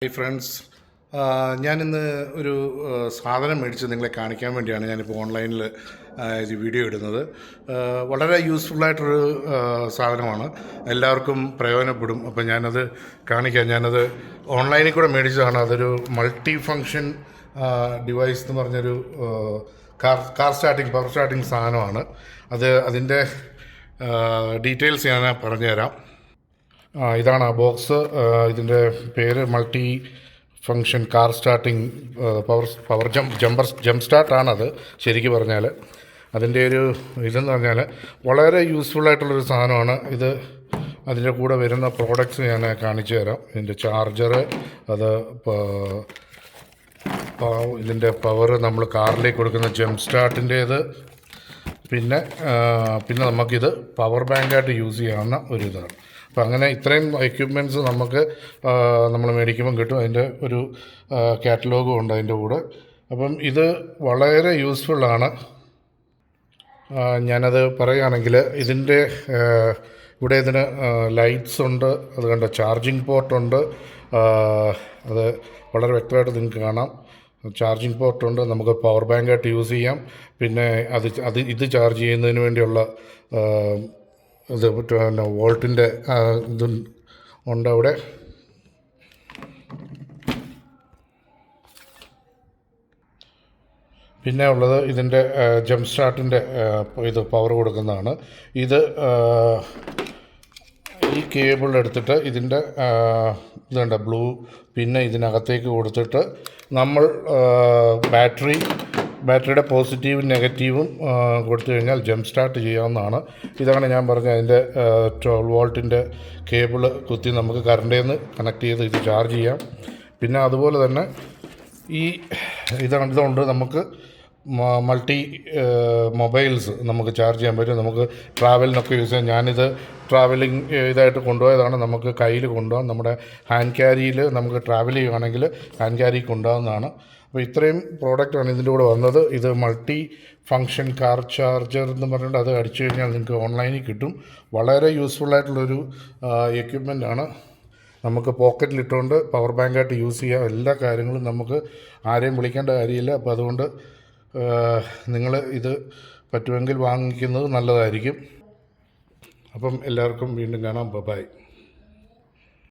Hi friends, ഞാനിന്ന് ഒരു സാധനം മേടിച്ച് നിങ്ങളെ കാണിക്കാൻ വേണ്ടിയാണ് ഞാനിപ്പോൾ ഓൺലൈനിൽ ഇത് വീഡിയോ ഇടുന്നത്. വളരെ യൂസ്ഫുള്ളായിട്ടൊരു സാധനമാണ്, എല്ലാവർക്കും പ്രയോജനപ്പെടും. അപ്പോൾ ഞാനത് കാണിക്കാം. ഞാനത് ഓൺലൈനിൽ കൂടെ മേടിച്ചതാണ്. അതൊരു മൾട്ടി ഫങ്ഷൻ ഡിവൈസ് എന്ന് പറഞ്ഞൊരു കാർ സ്റ്റാർട്ടിങ് പവർ സ്റ്റാർട്ടിങ് സാധനമാണ്. അതിൻ്റെ ഡീറ്റെയിൽസ് ഞാൻ പറഞ്ഞുതരാം. ഇതാണ് ആ ബോക്സ്. ഇതിൻ്റെ പേര് multi function car starting power jump സ്റ്റാർട്ടാണത് ശരിക്കും പറഞ്ഞാൽ. അതിൻ്റെ ഒരു ഇതെന്ന് പറഞ്ഞാൽ വളരെ യൂസ്ഫുള്ളായിട്ടുള്ളൊരു സാധനമാണ് ഇത്. അതിൻ്റെ കൂടെ വരുന്ന പ്രോഡക്റ്റ്സ് ഞാൻ കാണിച്ചു തരാം. ഇതിൻ്റെ ചാർജർ, അത് ഇതിൻ്റെ പവർ നമ്മൾ കാറിലേക്ക് കൊടുക്കുന്ന ജമ്പ് സ്റ്റാർട്ടിൻ്റേത്, പിന്നെ നമുക്കിത് പവർ ബാങ്കായിട്ട് യൂസ് ചെയ്യാവുന്ന ഒരു ഇതാണ്. അപ്പോൾ അങ്ങനെ ഇത്രയും എക്യുപ്മെൻറ്റ്സ് നമ്മൾ മേടിക്കുമ്പം കിട്ടും. അതിൻ്റെ ഒരു കാറ്റലോഗും ഉണ്ട് അതിൻ്റെ കൂടെ. അപ്പം ഇത് വളരെ യൂസ്ഫുള്ളാണ്. ഞാനത് പറയുകയാണെങ്കിൽ ഇതിൻ്റെ ഇവിടെ ഇതിന് ലൈറ്റ്സ് ഉണ്ട്, അത് കണ്ട ചാർജിങ് പോർട്ടുണ്ട്. അത് വളരെ വ്യക്തമായിട്ട് നിങ്ങൾക്ക് കാണാം. ചാർജിങ് പോർട്ടുണ്ട്, നമുക്ക് പവർ ബാങ്കായിട്ട് യൂസ് ചെയ്യാം. പിന്നെ ഇത് ചാർജ് ചെയ്യുന്നതിന് വേണ്ടിയുള്ള ഇത് വോൾട്ടിൻ്റെ ഇതും ഉണ്ട് അവിടെ. പിന്നെ ഉള്ളത് ഇതിൻ്റെ ജമ്പ് സ്റ്റാർട്ടിൻ്റെ ഇത് പവർ കൊടുക്കുന്നതാണ്. ഇത് ഈ കേബിൾ എടുത്തിട്ട് ഇതിൻ്റെ ഇതുണ്ട് ബ്ലൂ, പിന്നെ ഇതിനകത്തേക്ക് കൊടുത്തിട്ട് നമ്മൾ ബാറ്ററിയുടെ പോസിറ്റീവും നെഗറ്റീവും കൊടുത്തു കഴിഞ്ഞാൽ ജമ്പ് സ്റ്റാർട്ട് ചെയ്യാവുന്നതാണ്. ഇതാണ് ഞാൻ പറഞ്ഞ അതിൻ്റെ 12 വോൾട്ടിൻ്റെ കേബിൾ കുത്തി നമുക്ക് കറണ്ടിൽ നിന്ന് കണക്ട് ചെയ്ത് ഇത് ചാർജ് ചെയ്യാം. പിന്നെ അതുപോലെ തന്നെ ഇതുകൊണ്ട് നമുക്ക് മൾട്ടി മൊബൈൽസ് നമുക്ക് ചാർജ് ചെയ്യാൻ പറ്റും. നമുക്ക് ട്രാവലിനൊക്കെ യൂസ് ചെയ്യാം. ഞാനിത് ട്രാവലിംഗ് ഇതായിട്ട് കൊണ്ടുപോയതാണ്. നമുക്ക് കയ്യിൽ കൊണ്ടുപോകാം. നമ്മുടെ ഹാൻഡ് ക്യാരിയിൽ നമുക്ക് ട്രാവൽ ചെയ്യുകയാണെങ്കിൽ ഹാൻഡ് ക്യാരി കൊണ്ടുപോകുന്നതാണ്. അപ്പോൾ ഇത്രയും പ്രോഡക്റ്റാണ് ഇതിൻ്റെ കൂടെ വന്നത്. ഇത് മൾട്ടി ഫങ്ഷൻ കാർ ചാർജർ എന്ന് പറഞ്ഞിട്ട് അത് അടിച്ചു കഴിഞ്ഞാൽ നിങ്ങൾക്ക് ഓൺലൈനിൽ കിട്ടും. വളരെ യൂസ്ഫുള്ളായിട്ടുള്ളൊരു എക്യുപ്മെൻ്റാണ്. നമുക്ക് പോക്കറ്റിലിട്ടുകൊണ്ട് പവർ ബാങ്കായിട്ട് യൂസ് ചെയ്യാം. എല്ലാ കാര്യങ്ങളും നമുക്ക് ആരെയും വിളിക്കേണ്ട കാര്യമില്ല. അപ്പോൾ അതുകൊണ്ട് നിങ്ങൾ ഇത് പറ്റുമെങ്കിൽ വാങ്ങിക്കുന്നത് നല്ലതായിരിക്കും. അപ്പം എല്ലാവർക്കും വീണ്ടും കാണാം. ബൈ.